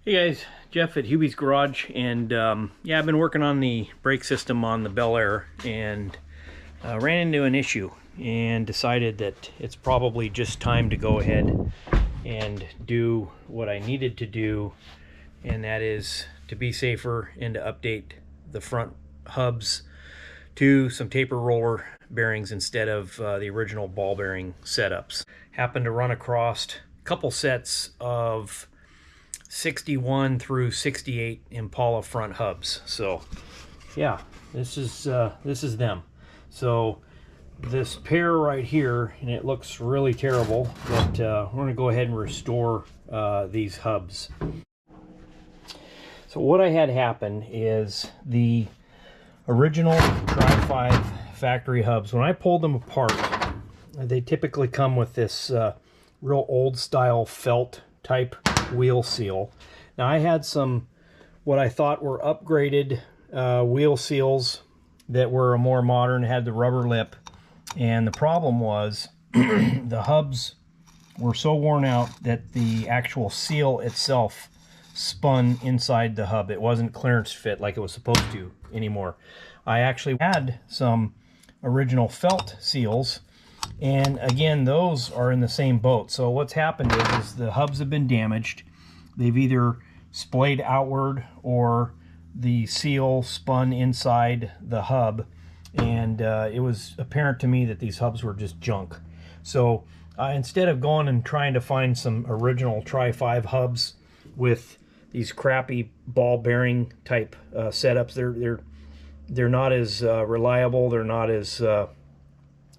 Hey guys, Jeff at Hubie's Garage, and yeah, I've been working on the brake system on the Bel Air, and ran into an issue and decided that it's probably just time to go ahead and do what I needed to do, and that is to be safer and to update the front hubs to some taper roller bearings instead of the original ball bearing setups. Happened to run across a couple sets of 61 through 68 Impala front hubs. So yeah, this is them. So this pair right here, and it looks really terrible, but we're going to go ahead and restore these hubs. So what I had happen is the original Tri-5 factory hubs, when I pulled them apart, they typically come with this real old style felt type wheel seal. Now I had some what I thought were upgraded wheel seals that were more modern, had the rubber lip, and the problem was the hubs were so worn out that the actual seal itself spun inside the hub. It wasn't clearance fit like it was supposed to anymore. I actually had some original felt seals, and again, those are in the same boat. So what's happened is the hubs have been damaged. They've either splayed outward or the seal spun inside the hub, and it was apparent to me that these hubs were just junk. So instead of going and trying to find some original Tri-5 hubs with these crappy ball bearing type setups, they're not as reliable, they're not as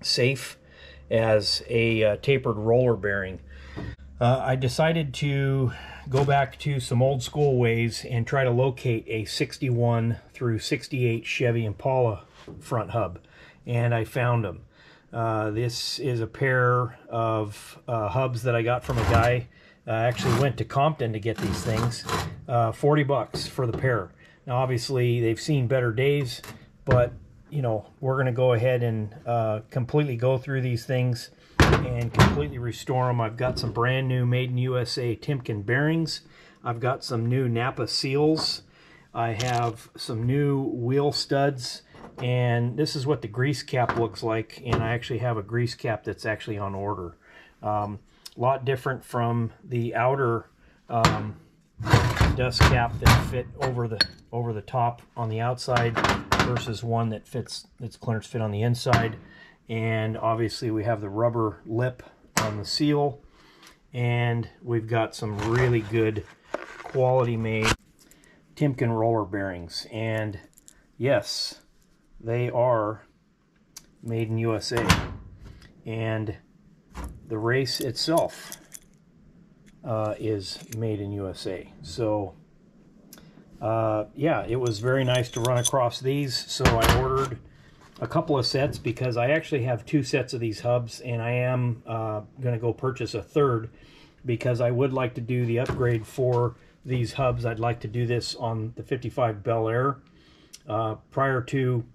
safe as a tapered roller bearing. I decided to go back to some old school ways and try to locate a 61 through 68 Chevy Impala front hub, and I found them. This is a pair of hubs that I got from a guy. I actually went to Compton to get these things. 40 bucks for the pair. Now obviously they've seen better days, but you know, we're going to go ahead and completely go through these things and completely restore them. I've got some brand new made in USA Timken bearings. I've got some new Napa seals. I have some new wheel studs, and this is what the grease cap looks like, and I actually have a grease cap that's actually on order. A lot different from the outer dust cap that fit over the top on the outside versus one that fits, that's clearance fit on the inside. And obviously we have the rubber lip on the seal, and we've got some really good quality made Timken roller bearings, and yes, they are made in USA, and the race itself is made in USA. So yeah, it was very nice to run across these, so I ordered a couple of sets because I actually have 2 sets of these hubs, and I am going to go purchase a third because I would like to do the upgrade for these hubs. I'd like to do this on the 55 Bel Air prior to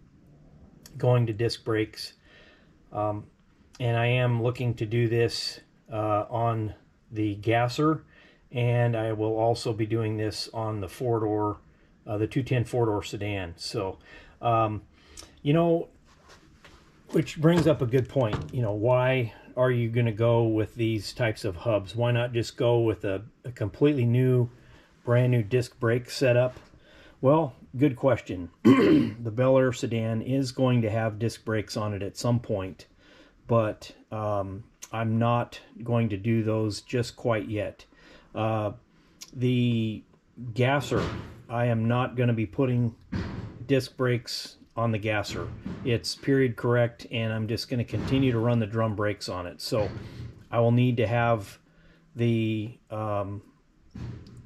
going to disc brakes, and I am looking to do this on the Gasser, and I will also be doing this on the 4-door, the 210 4-door sedan. So you know, which brings up a good point. You know, why are you going to go with these types of hubs? Why not just go with a completely new, brand new disc brake setup? Well, good question. The Bel Air sedan is going to have disc brakes on it at some point, but I'm not going to do those just quite yet. The Gasser, I am not going to be putting disc brakes on the Gasser. It's period correct, and I'm just going to continue to run the drum brakes on it. So I will need to have the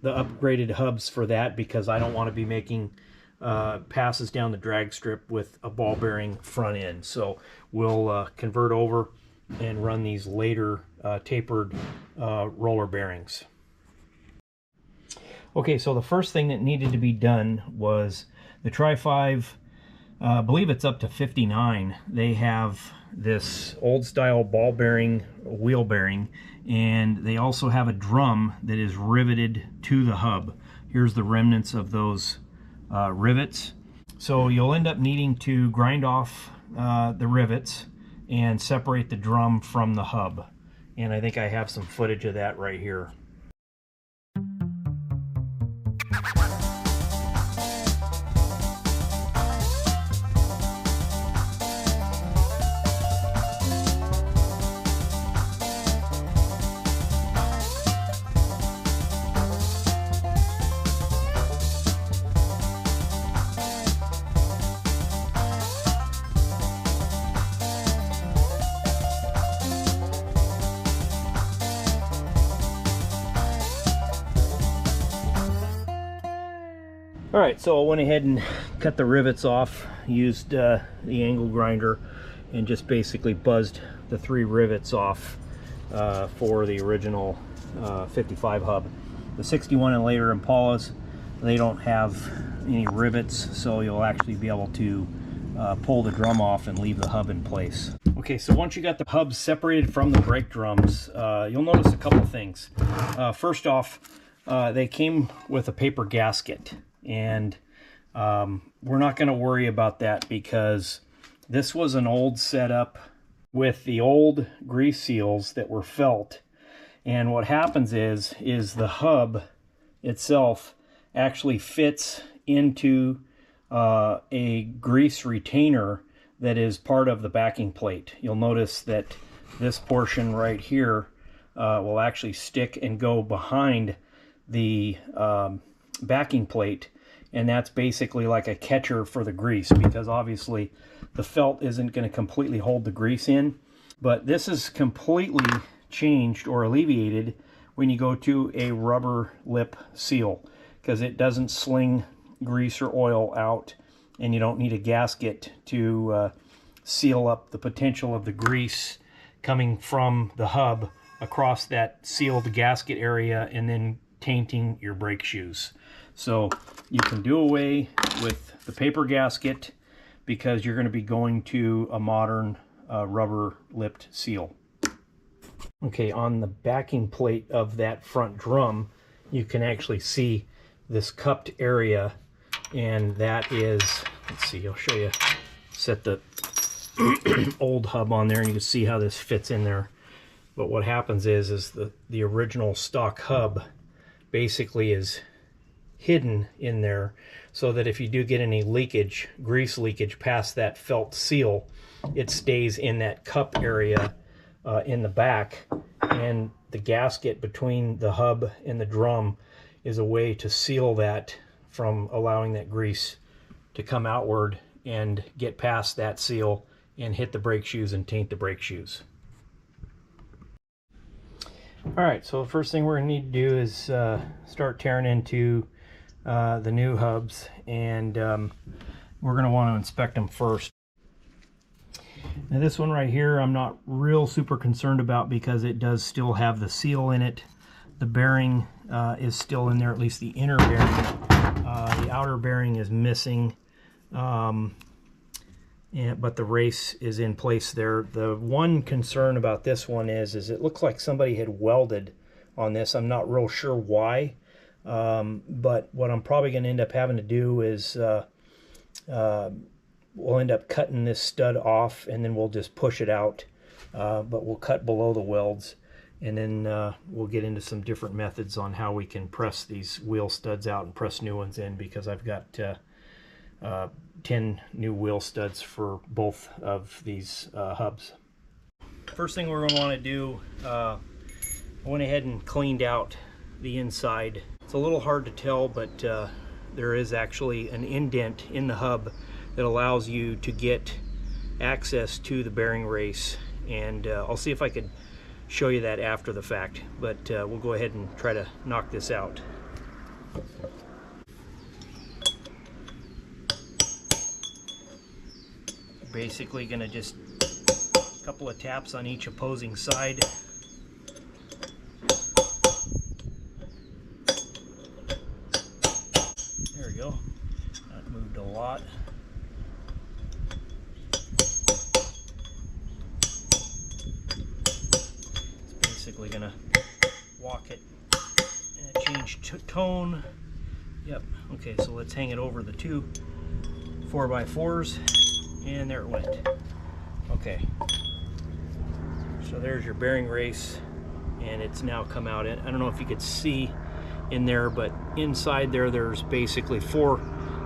upgraded hubs for that, because I don't want to be making passes down the drag strip with a ball bearing front end. So we'll convert over and run these later tapered roller bearings. Okay, so the first thing that needed to be done was the Tri-5, I believe it's up to 59. They have this old style ball bearing, wheel bearing, and they also have a drum that is riveted to the hub. Here's the remnants of those rivets. So you'll end up needing to grind off the rivets and separate the drum from the hub. And I think I have some footage of that right here. Alright, so I went ahead and cut the rivets off, used the angle grinder, and just basically buzzed the 3 rivets off for the original 55 hub. The 61 and later Impalas, they don't have any rivets, so you'll actually be able to pull the drum off and leave the hub in place. Okay, so once you got the hubs separated from the brake drums, you'll notice a couple things. First off, they came with a paper gasket. And we're not going to worry about that because this was an old setup with the old grease seals that were felt. And what happens is the hub itself actually fits into a grease retainer that is part of the backing plate. You'll notice that this portion right here will actually stick and go behind the backing plate, and that's basically like a catcher for the grease, because obviously the felt isn't going to completely hold the grease in. But this is completely changed or alleviated when you go to a rubber lip seal, because it doesn't sling grease or oil out, and you don't need a gasket to seal up the potential of the grease coming from the hub across that sealed gasket area and then tainting your brake shoes. So you can do away with the paper gasket because you're going to be going to a modern rubber lipped seal. Okay, on the backing plate of that front drum, you can actually see this cupped area, and that is, let's see, I'll show you, set the old hub on there and you can see how this fits in there. But what happens is the original stock hub basically is hidden in there, so that if you do get any leakage, grease leakage past that felt seal, it stays in that cup area in the back, and the gasket between the hub and the drum is a way to seal that from allowing that grease to come outward and get past that seal and hit the brake shoes and taint the brake shoes. Alright, so the first thing we're going to need to do is start tearing into the new hubs, and we're going to want to inspect them first. Now this one right here I'm not real super concerned about because it does still have the seal in it. The bearing is still in there, at least the inner bearing. The outer bearing is missing, but the race is in place there. The one concern about this one is it looks like somebody had welded on this. I'm not real sure why. But what I'm probably going to end up having to do is we'll end up cutting this stud off, and then we'll just push it out, but we'll cut below the welds, and then we'll get into some different methods on how we can press these wheel studs out and press new ones in, because I've got 10 new wheel studs for both of these hubs. First thing we're going to want to do, I went ahead and cleaned out the inside. It's a little hard to tell, but there is actually an indent in the hub that allows you to get access to the bearing race, and I'll see if I could show you that after the fact, but we'll go ahead and try to knock this out. Basically gonna just a couple of taps on each opposing side. There we go. That moved a lot. It's basically gonna walk it and change tone. Yep, okay, so let's hang it over the two 4x4s, and there it went. Okay, so there's your bearing race, and it's now come out. I don't know if you could see in there, but inside there, there's basically 4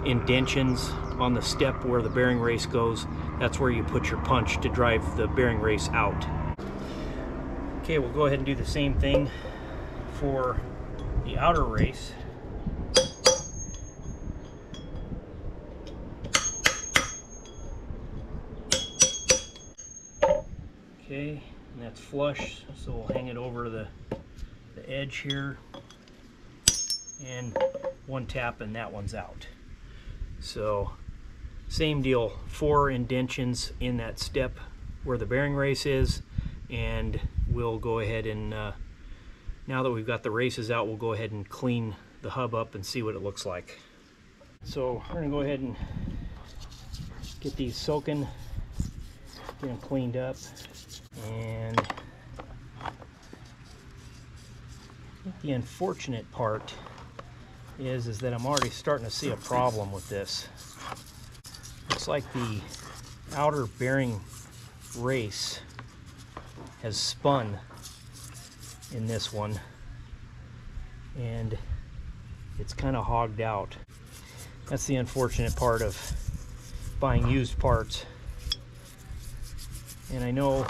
indentions on the step where the bearing race goes. That's where you put your punch to drive the bearing race out. Okay, we'll go ahead and do the same thing for the outer race. Okay, and that's flush, so we'll hang it over the edge here, and one tap and that one's out. So same deal, 4 indentions in that step where the bearing race is, and we'll go ahead and now that we've got the races out, we'll go ahead and clean the hub up and see what it looks like. So we're gonna go ahead and get these soaking, get them cleaned up. And the unfortunate part is that I'm already starting to see a problem with this. Looks like the outer bearing race has spun in this one, and it's kind of hogged out. That's the unfortunate part of buying used parts. And I know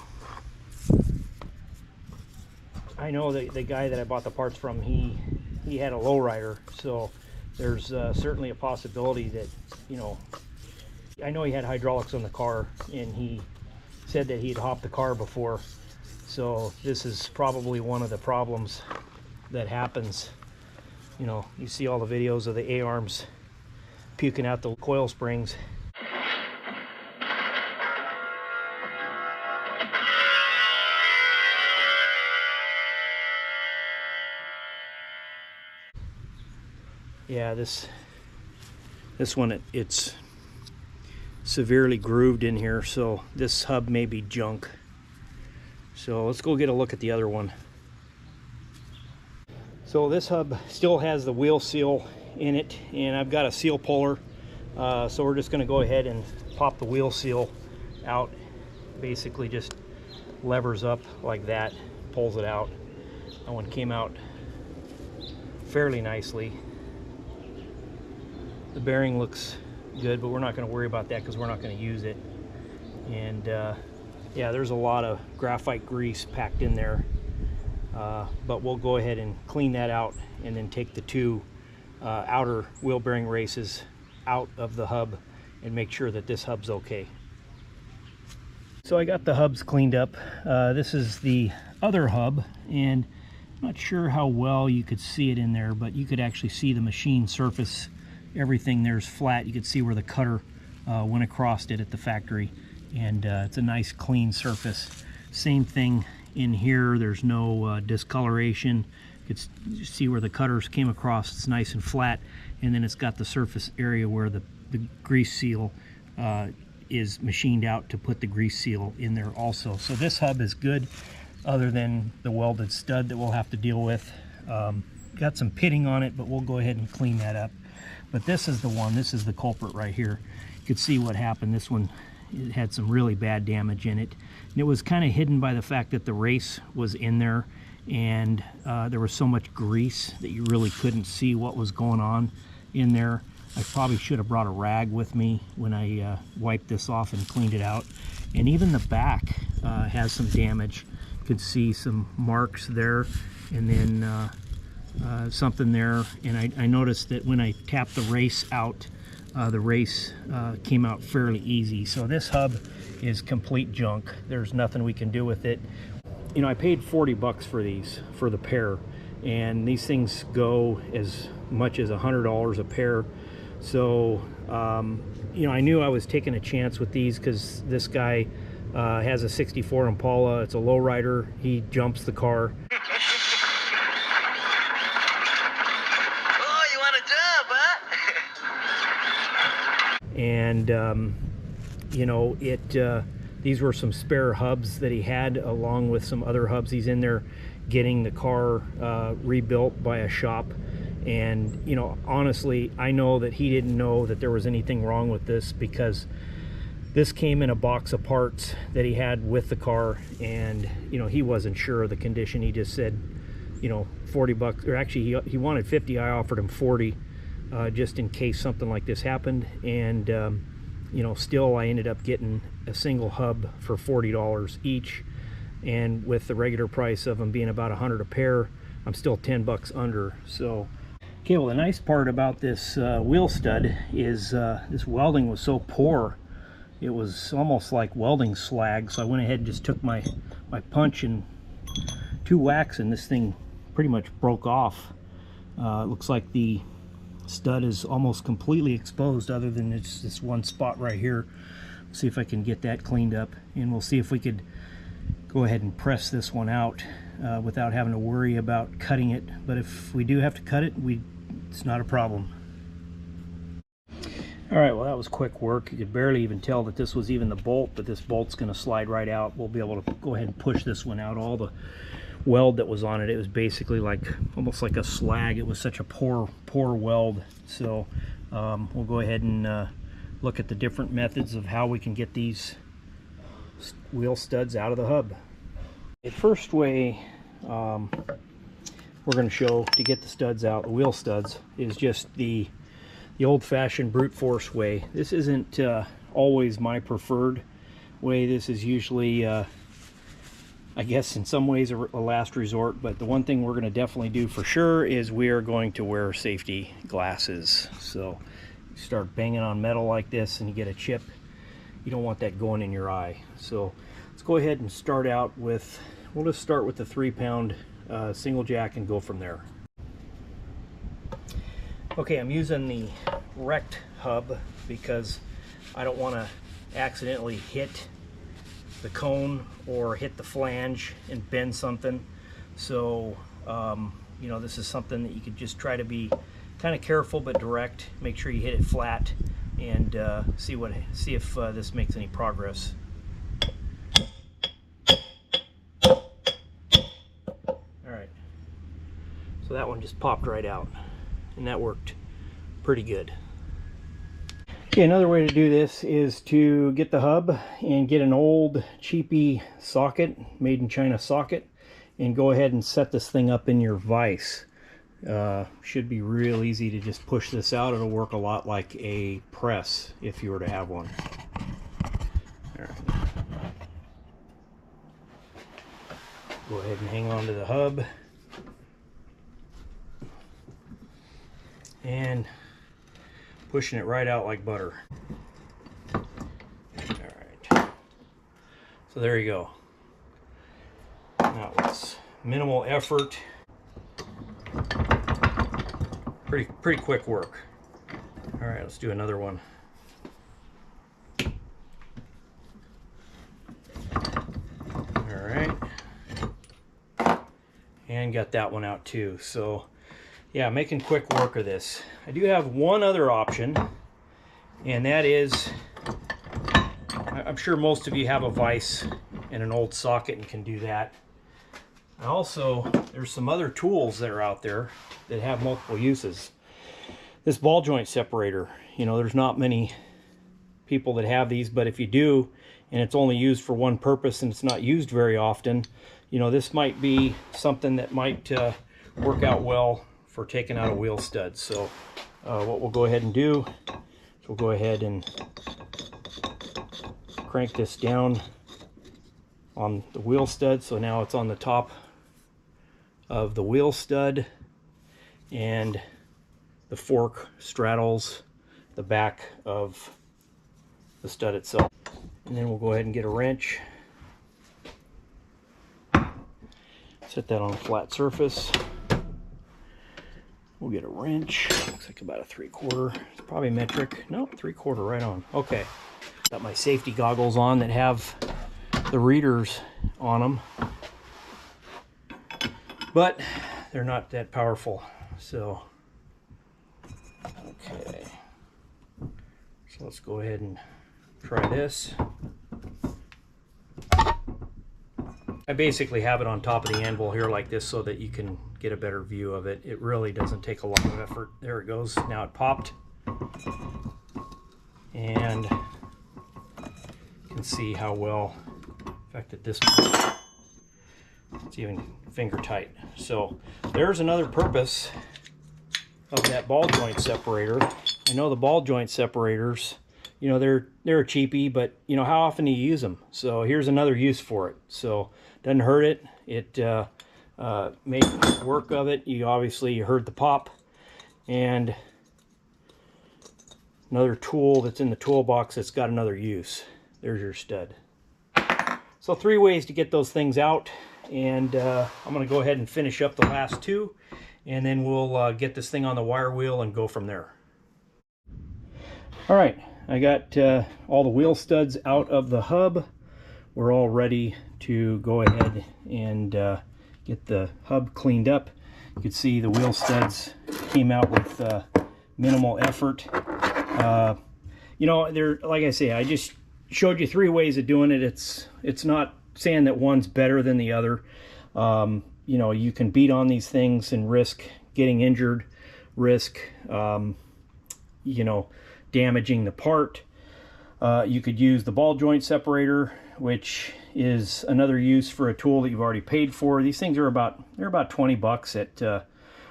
the guy that I bought the parts from, he had a lowrider, so there's certainly a possibility that, you know, I know he had hydraulics on the car, and he said that he'd hopped the car before, so this is probably one of the problems that happens. You know, you see all the videos of the A-arms puking out the coil springs. Yeah, this one, it's severely grooved in here, so this hub may be junk. So let's go get a look at the other one. So this hub still has the wheel seal in it, and I've got a seal puller, so we're just going to go ahead and pop the wheel seal out. Basically just levers up like that, pulls it out. That one came out fairly nicely. The bearing looks good, but we're not going to worry about that because we're not going to use it. And yeah, there's a lot of graphite grease packed in there, but we'll go ahead and clean that out and then take the 2 outer wheel bearing races out of the hub and make sure that this hub's okay. So I got the hubs cleaned up. This is the other hub, and I'm not sure how well you could see it in there, but you could actually see the machine surface. Everything there's flat. You could see where the cutter went across it at the factory, and it's a nice clean surface. Same thing in here. There's no discoloration. You could see where the cutters came across. It's nice and flat, and then it's got the surface area where the grease seal is machined out to put the grease seal in there also. So this hub is good, other than the welded stud that we'll have to deal with. Got some pitting on it, but we'll go ahead and clean that up. But this is the one, this is the culprit right here. You could see what happened. This one, it had some really bad damage in it. And it was kind of hidden by the fact that the race was in there, and there was so much grease that you really couldn't see what was going on in there. I probably should have brought a rag with me when I wiped this off and cleaned it out. And even the back has some damage. You could see some marks there, and then something there. And I noticed that when I tapped the race out, the race came out fairly easy. So this hub is complete junk. There's nothing we can do with it. You know, I paid 40 bucks for these, for the pair, and these things go as much as $100 a pair. So you know, I knew I was taking a chance with these because this guy has a 64 Impala. It's a lowrider. He jumps the car. And you know, these were some spare hubs that he had, along with some other hubs. He's in there getting the car rebuilt by a shop. And you know, honestly, I know that he didn't know that there was anything wrong with this, because this came in a box of parts that he had with the car, and you know, he wasn't sure of the condition. He just said, you know, 40 bucks, or actually he wanted 50. I offered him 40 just in case something like this happened. And you know, still I ended up getting a single hub for $40 each, and with the regular price of them being about 100 a pair, I'm still 10 bucks under. So okay, well, the nice part about this wheel stud is this welding was so poor, it was almost like welding slag. So I went ahead and just took my punch and 2 whacks, and this thing pretty much broke off. It looks like the stud is almost completely exposed, other than it's this one spot right here. See if I can get that cleaned up, and we'll see if we could go ahead and press this one out without having to worry about cutting it. But if we do have to cut it, it's not a problem. All right, well, that was quick work. You could barely even tell that this was even the bolt, but this bolt's going to slide right out. We'll be able to go ahead and push this one out. All the weld that was on it, it was basically like almost like a slag. It was such a poor weld. So we'll go ahead and look at the different methods of how we can get these wheel studs out of the hub. The first way we're going to show to get the studs out, the wheel studs, is just the old-fashioned brute force way. This isn't always my preferred way. This is usually I guess in some ways a last resort, but the one thing we're going to definitely do for sure is we are going to wear safety glasses. So you start banging on metal like this and you get a chip, you don't want that going in your eye. So let's go ahead and start out with, we'll just start with the 3-pound single jack and go from there. Okay, I'm using the wrecked hub because I don't want to accidentally hit the cone or hit the flange and bend something. So you know, this is something that you could just try to be kind of careful but direct. Make sure you hit it flat and see if this makes any progress. All right, so that one just popped right out, and that worked pretty good. Okay, another way to do this is to get the hub and get an old cheapy socket, made in China socket, and go ahead and set this thing up in your vise. Should be real easy to just push this out. It'll work a lot like a press if you were to have one. All right. Go ahead and hang on to the hub. And pushing it right out like butter. All right. So there you go. That was minimal effort. Pretty quick work. All right, let's do another one. All right. And got that one out too. So yeah, making quick work of this. I do have one other option, and that is, I'm sure most of you have a vise and an old socket and can do that. And also, there's some other tools that are out there that have multiple uses. This ball joint separator, you know, there's not many people that have these, but if you do, and it's only used for one purpose and it's not used very often, you know, this might be something that might work out well for taking out a wheel stud. So what we'll go ahead and do is we'll go ahead and crank this down on the wheel stud. So now it's on the top of the wheel stud, and the fork straddles the back of the stud itself. And then we'll go ahead and get a wrench, set that on a flat surface. We'll get a wrench, looks like about a 3/4, it's probably metric, nope, 3/4 right on. Okay, got my safety goggles on that have the readers on them, but they're not that powerful. So okay, so let's go ahead and try this. I basically have it on top of the anvil here like this so that you can get a better view of it. It really doesn't take a lot of effort. There it goes. Now it popped. And you can see how well, in fact at this point, it's even finger tight. So there's another purpose of that ball joint separator. I know the ball joint separators, you know, they're a cheapie, but you know, how often do you use them? So here's another use for it. So doesn't hurt it. It makes work of it. You obviously heard the pop. And another tool that's in the toolbox that's got another use. There's your stud. So 3 ways to get those things out. And I'm going to go ahead and finish up the last 2. And then we'll get this thing on the wire wheel and go from there. All right, I got all the wheel studs out of the hub. We're all ready to go ahead and get the hub cleaned up. You can see the wheel studs came out with minimal effort. You know, like I say, I just showed you 3 ways of doing it. It's not saying that one's better than the other. You know, you can beat on these things and risk getting injured, risk, you know, damaging the part. You could use the ball joint separator, which is another use for a tool that you've already paid for. These things are about 20 bucks at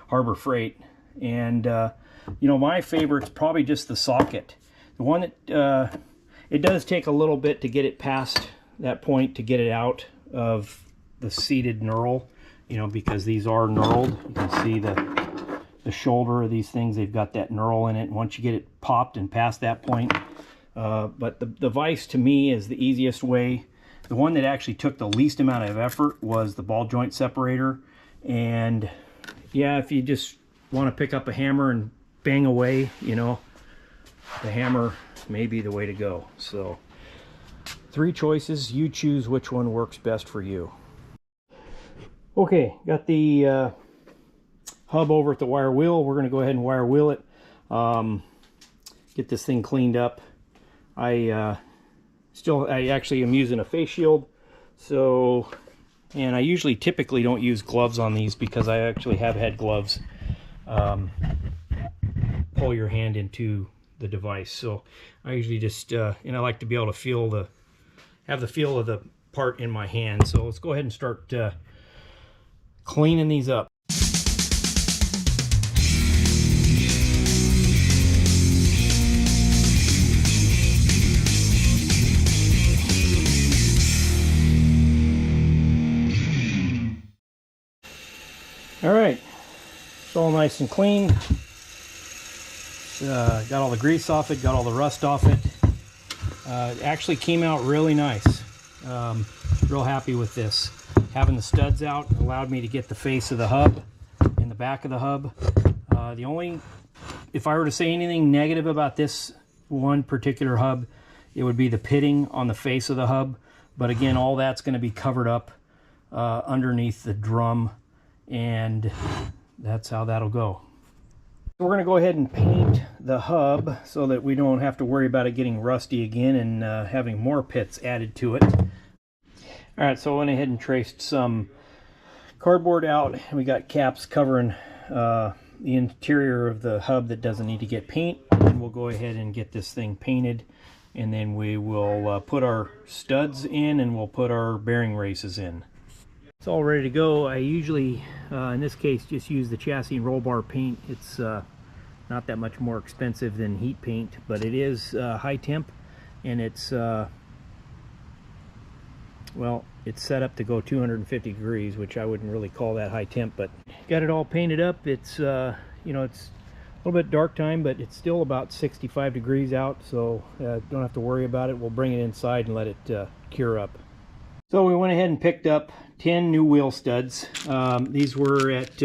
Harbor Freight. And you know, my favorite's probably just the socket. The one that it does take a little bit to get it past that point, to get it out of the seated knurl, you know, because these are knurled. You can see the shoulder of these things, they've got that knurl in it. Once you get it popped and past that point, but the vise to me is the easiest way. The one that actually took the least amount of effort was the ball joint separator. And yeah, if you just want to pick up a hammer and bang away, you know, the hammer may be the way to go. So 3 choices, you choose which one works best for you. Okay, got the hub over at the wire wheel. We're going to go ahead and wire wheel it, get this thing cleaned up. I actually am using a face shield, so, and I typically don't use gloves on these because I actually have had gloves pull your hand into the device. So I usually just and I like to be able to have the feel of the part in my hand. So let's go ahead and start cleaning these up. All right, it's all nice and clean. Got all the grease off it, got all the rust off it. It actually came out really nice. Real happy with this. Having the studs out allowed me to get the face of the hub and the back of the hub. If I were to say anything negative about this one particular hub, it would be the pitting on the face of the hub. But again, all that's going to be covered up underneath the drum, and that's how that'll go. We're going to go ahead and paint the hub so that we don't have to worry about it getting rusty again and having more pits added to it. All right, so I went ahead and traced some cardboard out. We got caps covering the interior of the hub that doesn't need to get paint. And we'll go ahead and get this thing painted, and then we will put our studs in and we'll put our bearing races in. It's all ready to go. I usually, in this case, just use the chassis and roll bar paint. It's not that much more expensive than heat paint, but it is high temp, and it's well, it's set up to go 250 degrees, which I wouldn't really call that high temp, but got it all painted up. It's you know, it's a little bit dark time, but it's still about 65 degrees out, so don't have to worry about it. We'll bring it inside and let it cure up. So we went ahead and picked up 10 new wheel studs. These were at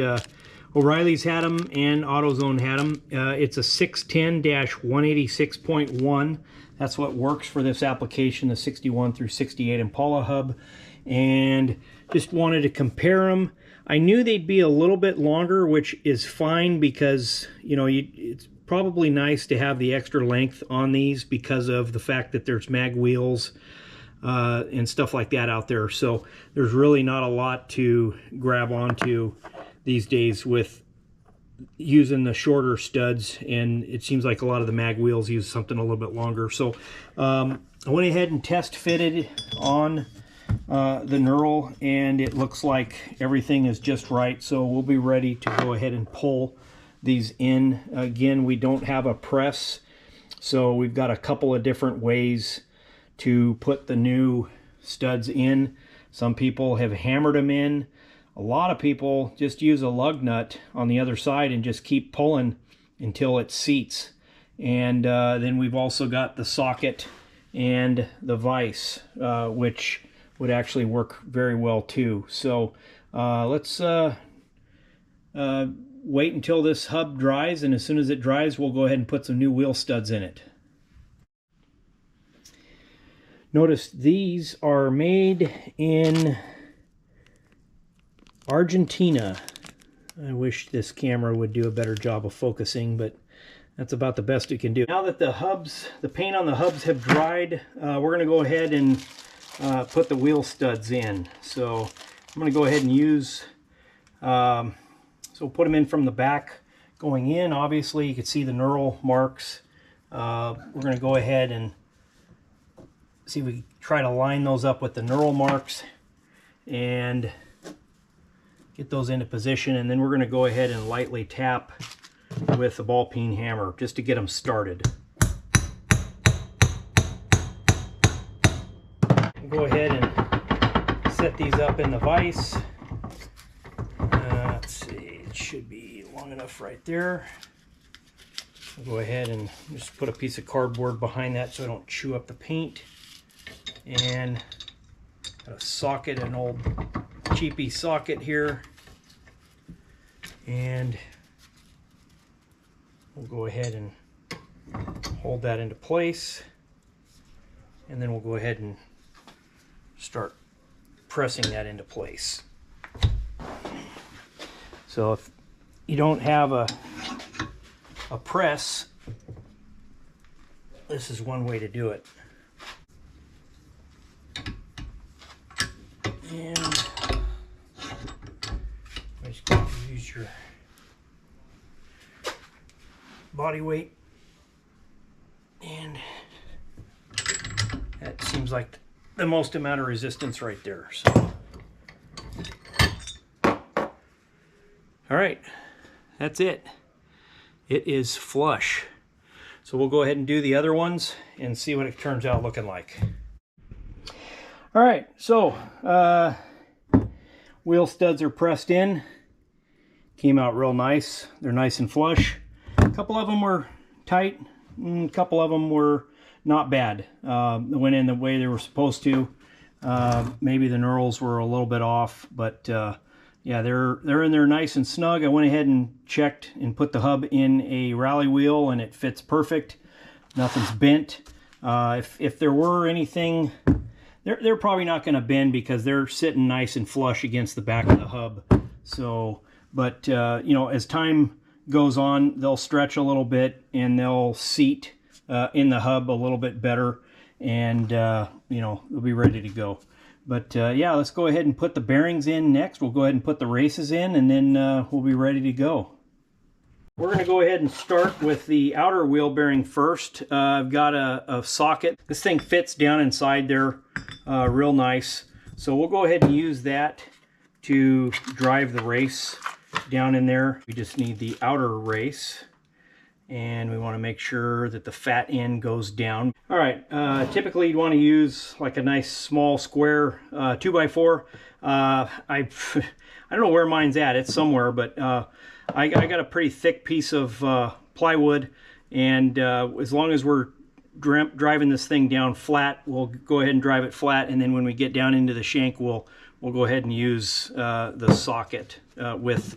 O'Reilly's had them and AutoZone had them. It's a 610-186.1. That's what works for this application, the 61 through 68 Impala hub. And just wanted to compare them. I knew they'd be a little bit longer, which is fine because, you know, it's probably nice to have the extra length on these because of the fact that there's mag wheels. and stuff like that out there. So there's really not a lot to grab onto these days with using the shorter studs, and it seems like a lot of the mag wheels use something a little bit longer. So I went ahead and test fitted on the knurl, and it looks like everything is just right. So we'll be ready to go ahead and pull these in. Again, we don't have a press, so we've got a couple of different ways to put the new studs in. Some people have hammered them in. A lot of people just use a lug nut on the other side and just keep pulling until it seats. And then we've also got the socket and the vise, which would actually work very well too. So let's wait until this hub dries, and as soon as it dries, we'll go ahead and put some new wheel studs in it. Notice these are made in Argentina. I wish this camera would do a better job of focusing, but that's about the best it can do. Now that the paint on the hubs have dried, we're going to go ahead and put the wheel studs in. So I'm going to go ahead and use, so we'll put them in from the back going in. Obviously you can see the knurl marks. We're going to go ahead and see if we can try to line those up with the knurl marks and get those into position, and then we're going to go ahead and lightly tap with a ball peen hammer just to get them started. Go ahead and set these up in the vise. Let's see, it should be long enough right there. I'll go ahead and just put a piece of cardboard behind that so I don't chew up the paint. And got a socket, an old cheapy socket here, and we'll go ahead and hold that into place, and then we'll go ahead and start pressing that into place. So if you don't have a press, this is one way to do it. And I'm just going to use your body weight, and that seems like the most amount of resistance right there. So, all right, that's it. It is flush. So we'll go ahead and do the other ones and see what it turns out looking like. All right, so wheel studs are pressed in. Came out real nice. They're nice and flush. A couple of them were tight, and a couple of them were not bad. They went in the way they were supposed to. Maybe the knurls were a little bit off, but yeah, they're in there nice and snug. I went ahead and checked and put the hub in a rally wheel, and it fits perfect. Nothing's bent. If there were anything, they're probably not going to bend because they're sitting nice and flush against the back of the hub. So, but you know, as time goes on, they'll stretch a little bit and they'll seat in the hub a little bit better, and you know, they'll be ready to go. But yeah, let's go ahead and put the bearings in next. We'll go ahead and put the races in, and then we'll be ready to go. We're going to go ahead and start with the outer wheel bearing first. I've got a socket. This thing fits down inside there real nice. So we'll go ahead and use that to drive the race down in there. We just need the outer race, and we want to make sure that the fat end goes down. All right, typically you'd want to use like a nice small square 2x4. I don't know where mine's at. It's somewhere, but I got a pretty thick piece of plywood, and as long as we're driving this thing down flat, we'll go ahead and drive it flat, and then when we get down into the shank, we'll go ahead and use the socket with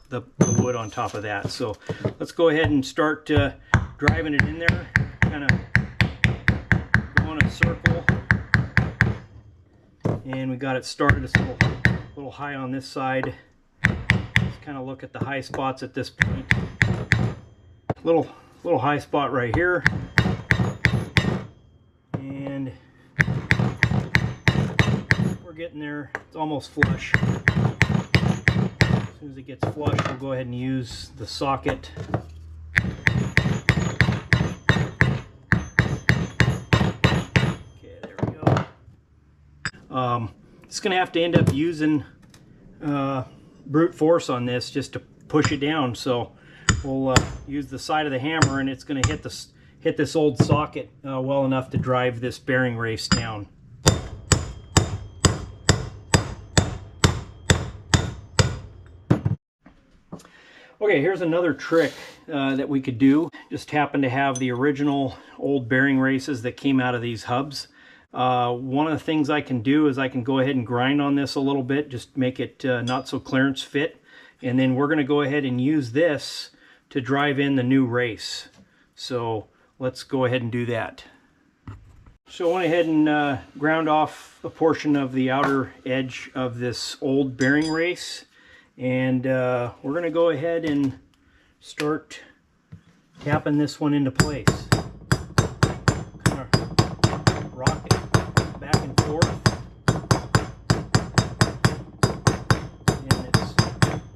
the wood on top of that. So let's go ahead and start driving it in there, kind of go in a circle, and we got it started. It's a little high on this side. Let's kind of look at the high spots at this point. Little high spot right here, and getting there. It's almost flush. As soon as it gets flush, we'll go ahead and use the socket. Okay, there we go. It's going to have to end up using brute force on this just to push it down. So we'll use the side of the hammer, and it's going to hit this old socket well enough to drive this bearing race down. Okay, here's another trick that we could do. Just happen to have the original old bearing races that came out of these hubs. One of the things I can do is I can go ahead and grind on this a little bit, just make it not so clearance fit. And then we're going to go ahead and use this to drive in the new race. So let's go ahead and do that. So I went ahead and ground off a portion of the outer edge of this old bearing race. And we're going to go ahead and start tapping this one into place. Kind of rock it back and forth. And it's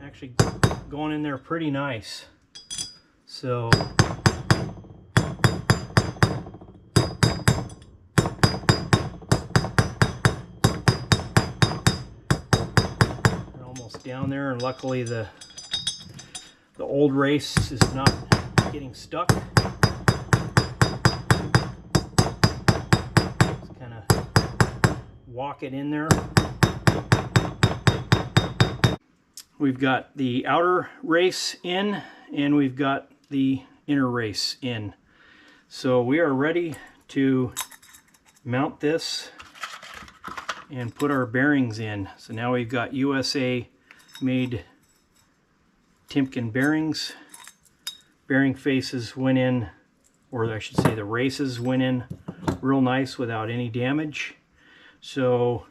actually going in there pretty nice. So down there, and luckily the old race is not getting stuck. Just kind of walk it in there. We've got the outer race in, and we've got the inner race in. So we are ready to mount this and put our bearings in. So now we've got USA made Timken bearings. Bearing faces went in, or I should say the races went in real nice without any damage. So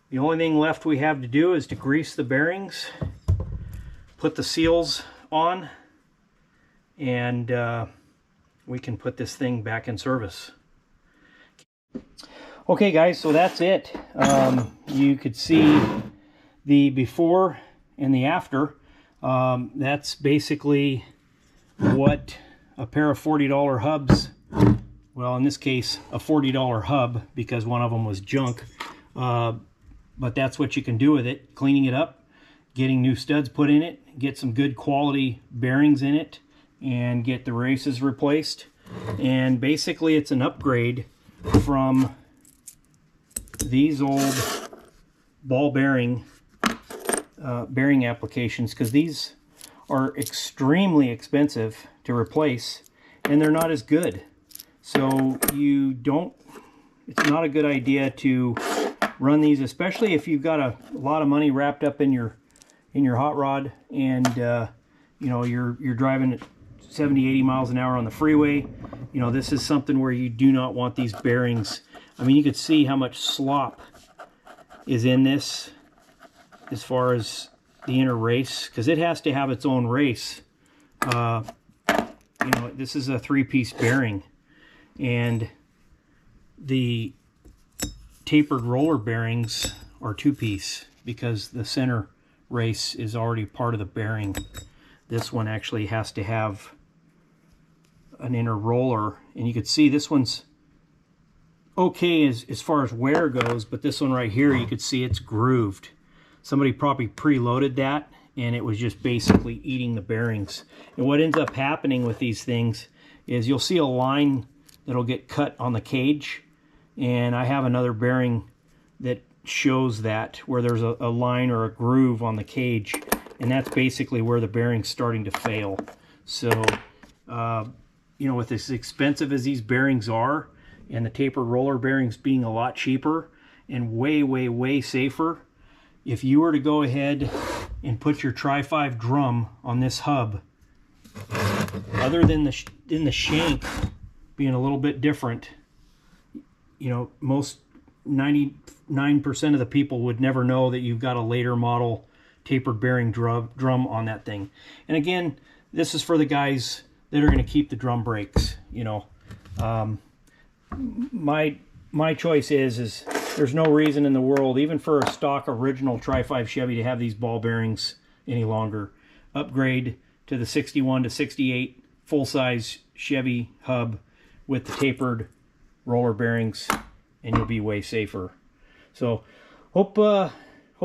the only thing left we have to do is to grease the bearings, put the seals on, and we can put this thing back in service. Okay guys, so that's it. You could see the before and the after. That's basically what a pair of $40 hubs, well in this case a $40 hub because one of them was junk, but that's what you can do with it. Cleaning it up, getting new studs put in it, get some good quality bearings in it, and get the races replaced. And basically it's an upgrade from these old ball bearing applications, because these are extremely expensive to replace and they're not as good. So it's not a good idea to run these, especially if you've got a lot of money wrapped up in your hot rod, and you know, you're driving at 70-80 miles an hour on the freeway. You know, this is something where you do not want these bearings. I mean, you could see how much slop is in this as far as the inner race, because it has to have its own race. You know, this is a 3-piece bearing, and the tapered roller bearings are 2-piece because the center race is already part of the bearing. This one actually has to have an inner roller, and you can see this one's okay as far as wear goes, but this one right here, you could see it's grooved. Somebody probably preloaded that, and it was just basically eating the bearings. And what ends up happening with these things is you'll see a line that'll get cut on the cage, and I have another bearing that shows that, where there's a line or a groove on the cage, and that's basically where the bearing's starting to fail. So you know, with as expensive as these bearings are, and the tapered roller bearings being a lot cheaper and way safer, if you were to go ahead and put your Tri-5 drum on this hub, other than the shank being a little bit different, you know, most 99% of the people would never know that you've got a later model tapered bearing drum on that thing. And again, this is for the guys that are going to keep the drum brakes. You know, my choice is there's no reason in the world, even for a stock original Tri-5 Chevy, to have these ball bearings any longer. Upgrade to the 61 to 68 full-size Chevy hub with the tapered roller bearings, and you'll be way safer. So hope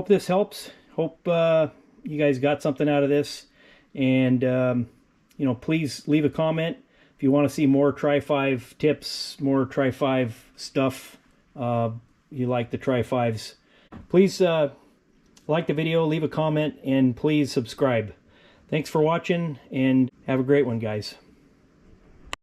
this helps. Hope you guys got something out of this. And you know, please leave a comment if you want to see more Tri-5 tips, more Tri-5 stuff. You like the Tri-5s, please like the video, leave a comment, and please subscribe. Thanks for watching, and have a great one, guys.